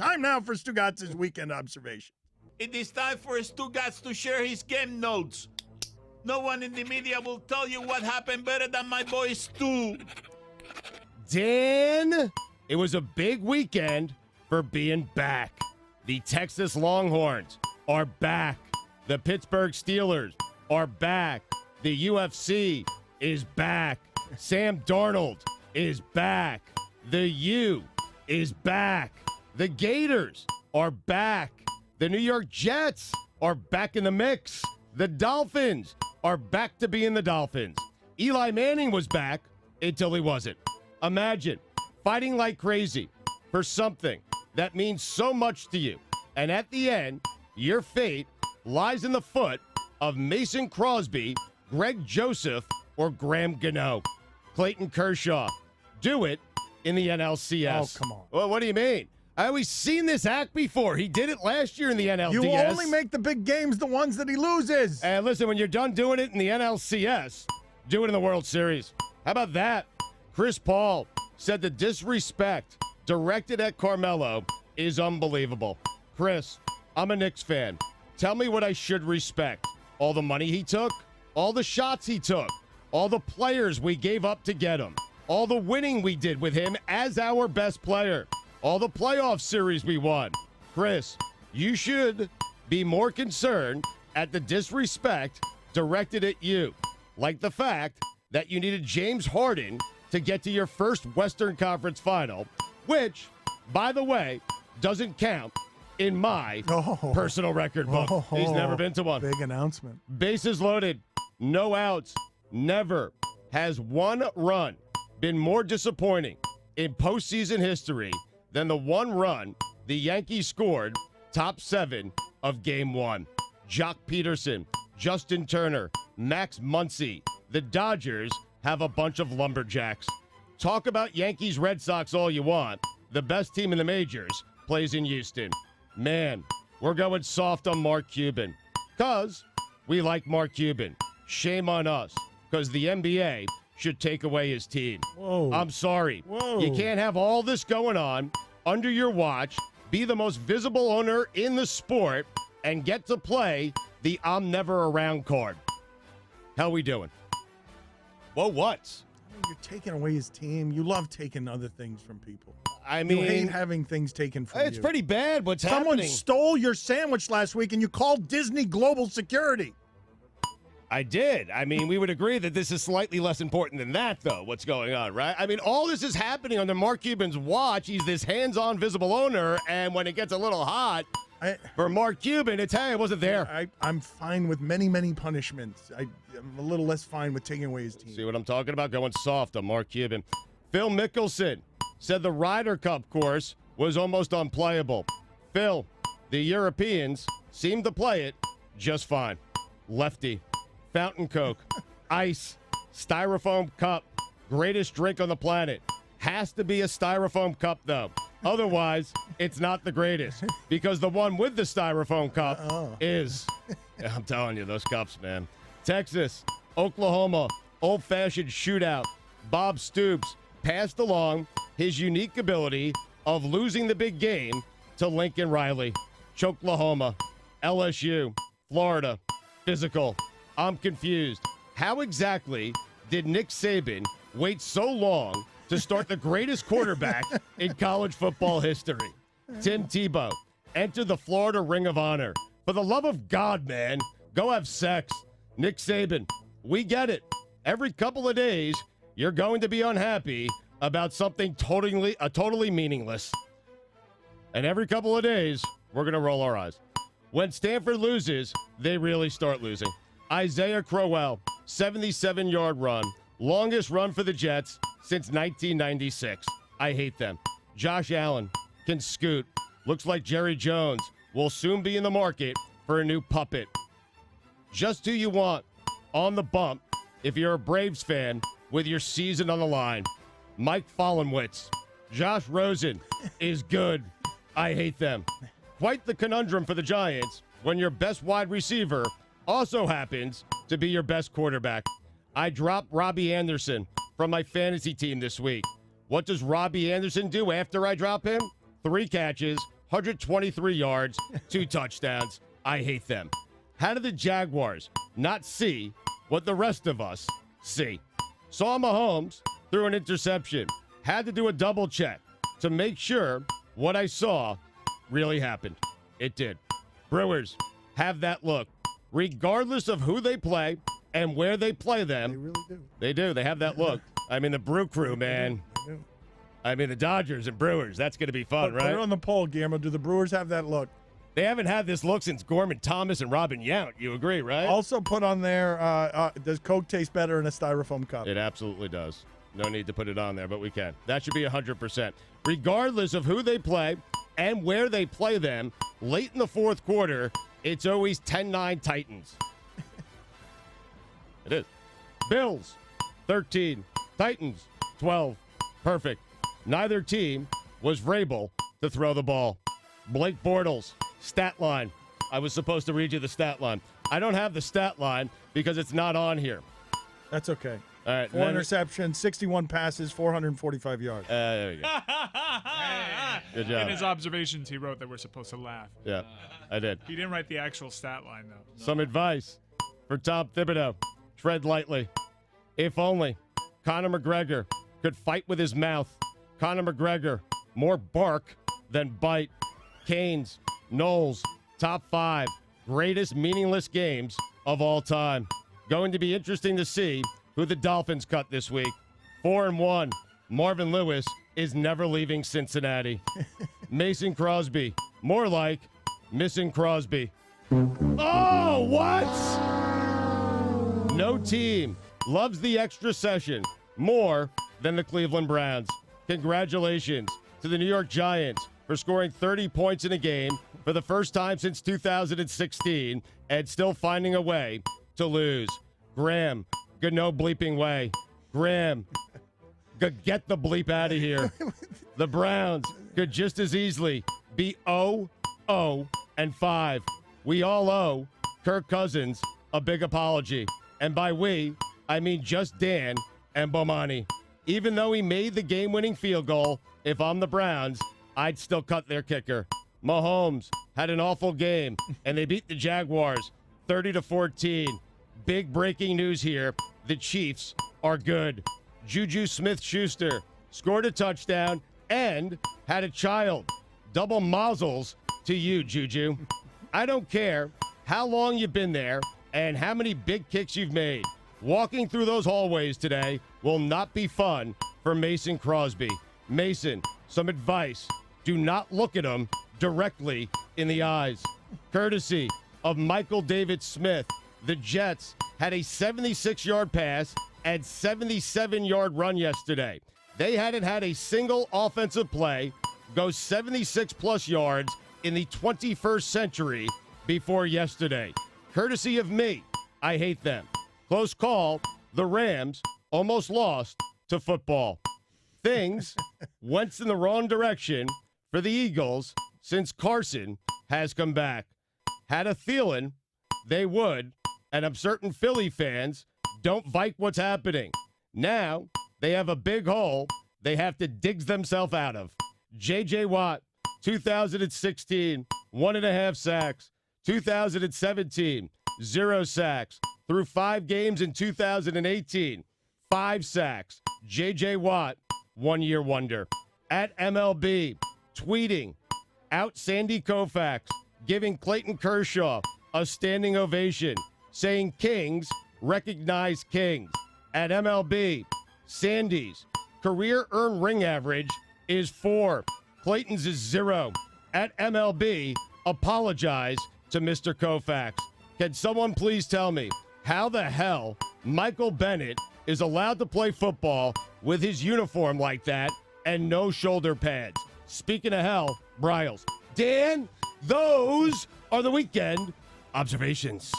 Time now for Stugotz's weekend observation. It is time for Stugotz to share his game notes. No one in the media will tell you what happened better than my boy Stu. Dan, it was a big weekend for being back. The Texas Longhorns are back. The Pittsburgh Steelers are back. The UFC is back. Sam Darnold is back. The U is back. The Gators are back. The New York Jets are back in the mix. The Dolphins are back to being the Dolphins. Eli Manning was back until he wasn't. Imagine fighting like crazy for something that means so much to you. And at the end, your fate lies in the foot of Mason Crosby, Greg Joseph, or Graham Gano. Clayton Kershaw. Do it in the NLCS. Oh, come on. Well, what do you mean? I always seen this act before. He did it last year in the NLDS. You only make the big games the ones that he loses. And listen, when you're done doing it in the NLCS, do it in the World Series. How about that? Chris Paul said the disrespect directed at Carmelo is unbelievable. Chris, I'm a Knicks fan. Tell me what I should respect. All the money he took, all the shots he took, all the players we gave up to get him, all the winning we did with him as our best player, all the playoff series we won. Chris, you should be more concerned at the disrespect directed at you, like the fact that you needed James Harden to get to your first Western Conference final, which, by the way, doesn't count in my personal record book. He's never been to one. Big announcement. Bases loaded, no outs. Never has one run been more disappointing in postseason history than the one run the Yankees scored top 7 of Game 1. Jock Peterson, Justin Turner, Max Muncy. The Dodgers have a bunch of lumberjacks. Talk about Yankees Red Sox all you want. The best team in the majors plays in Houston. Man, we're going soft on Mark Cuban because we like Mark Cuban. Shame on us because the NBA should take away his team. Whoa. I'm sorry. Whoa. You can't have all this going on under your watch, be the most visible owner in the sport, and get to play the I'm never around card. How we doing? Well, what? You're taking away his team. You love taking other things from people. I mean, you hate having things taken from you. It's pretty bad what's Someone happening. stole your sandwich last week and you called Disney Global Security. I did. I mean, we would agree that this is slightly less important than that, though, what's going on, right? I mean, all this is happening under Mark Cuban's watch. He's this hands-on visible owner, and when it gets a little hot for Mark Cuban, it's, hey, I wasn't there. I'm fine with many, many punishments. I'm a little less fine with taking away his team. See what I'm talking about? Going soft on Mark Cuban. Phil Mickelson said the Ryder Cup course was almost unplayable. Phil, the Europeans seemed to play it just fine. Lefty. Fountain Coke, ice, styrofoam cup, greatest drink on the planet. Has to be a styrofoam cup, though. Otherwise, it's not the greatest because the one with the styrofoam cup is. I'm telling you, those cups, man. Texas, Oklahoma, old-fashioned shootout. Bob Stoops passed along his unique ability of losing the big game to Lincoln Riley. Choklahoma, LSU, Florida, physical. I'm confused. How exactly did Nick Saban wait so long to start the greatest quarterback in college football history? Tim Tebow entered the Florida Ring of Honor. For the love of God, man, go have sex. Nick Saban, we get it. Every couple of days, you're going to be unhappy about something totally meaningless. And every couple of days, we're going to roll our eyes. When Stanford loses, they really start losing. Isaiah Crowell, 77-yard run. Longest run for the Jets since 1996. I hate them. Josh Allen can scoot. Looks like Jerry Jones will soon be in the market for a new puppet. Just who you want on the bump if you're a Braves fan with your season on the line. Mike Follenwitz. Josh Rosen is good. I hate them. Quite the conundrum for the Giants when your best wide receiver also happens to be your best quarterback. I dropped Robbie Anderson from my fantasy team this week. What does Robbie Anderson do after I drop him? 3 catches, 123 yards, 2 touchdowns. I hate them. How did the Jaguars not see what the rest of us see? Saw Mahomes threw an interception. Had to do a double check to make sure what I saw really happened. It did. Brewers have that look. Regardless of who they play and where they play them. They really do. They do. They have that look. I mean, the Brew Crew, man. They do. I mean, the Dodgers and Brewers. That's going to be fun, Put right? it on the poll, Guillermo. Do the Brewers have that look? They haven't had this look since Gorman Thomas and Robin Yount. You agree, right? Also put on there, does Coke taste better in a styrofoam cup? It absolutely does. No need to put it on there, but we can. That should be 100%. Regardless of who they play and where they play them, late in the fourth quarter, it's always 10-9 Titans. It is. Bills, 13. Titans, 12. Perfect. Neither team was able to throw the ball. Blake Bortles, stat line. I was supposed to read you the stat line. I don't have the stat line because it's not on here. That's okay. All right. 4 interceptions, 61 passes, 445 yards. There you go. Good job. In his observations, he wrote that we're supposed to laugh. Yeah, I did. He didn't write the actual stat line, though. Some advice for Tom Thibodeau. Tread lightly. If only Conor McGregor could fight with his mouth. Conor McGregor, more bark than bite. Canes, Knowles, top 5 greatest meaningless games of all time. Going to be interesting to see who the Dolphins cut this week. 4-1. Marvin Lewis is never leaving Cincinnati. Mason Crosby, more like missing Crosby. Oh, what? No team loves the extra session more than the Cleveland Browns. Congratulations to the New York Giants for scoring 30 points in a game for the first time since 2016 and still finding a way to lose. Graham, good no bleeping way. Graham, get the bleep out of here. The Browns could just as easily be 0-5. We all owe Kirk Cousins a big apology. And by we, I mean just Dan and Bomani. Even though he made the game-winning field goal, if I'm the Browns, I'd still cut their kicker. Mahomes had an awful game, and they beat the Jaguars 30-14. Big breaking news here. The Chiefs are good. Juju Smith-Schuster scored a touchdown and had a child. Double mazzles to you, Juju. I don't care how long you've been there and how many big kicks you've made. Walking through those hallways today will not be fun for Mason Crosby. Mason, some advice. Do not look at him directly in the eyes. Courtesy of Michael David Smith, the Jets had a 76-yard pass and 77-yard run yesterday. They hadn't had a single offensive play go 76-plus yards in the 21st century before yesterday. Courtesy of me, I hate them. Close call, the Rams almost lost to football. Things went in the wrong direction for the Eagles since Carson has come back. Had a feeling they would, and I'm certain Philly fans don't like what's happening. Now they have a big hole they have to dig themselves out of. J.J. Watt, 2016, 1.5 sacks. 2017, 0 sacks. Through 5 games in 2018, 5 sacks. J.J. Watt, 1-year wonder. At MLB, tweeting out Sandy Koufax, giving Clayton Kershaw a standing ovation, saying Kings recognize Kings. At MLB, Sandy's career earned ring average is 4. Clayton's is 0. At MLB, apologize to Mr. Koufax. Can someone please tell me how the hell Michael Bennett is allowed to play football with his uniform like that and no shoulder pads? Speaking of hell, Bryles. Dan, those are the weekend observations.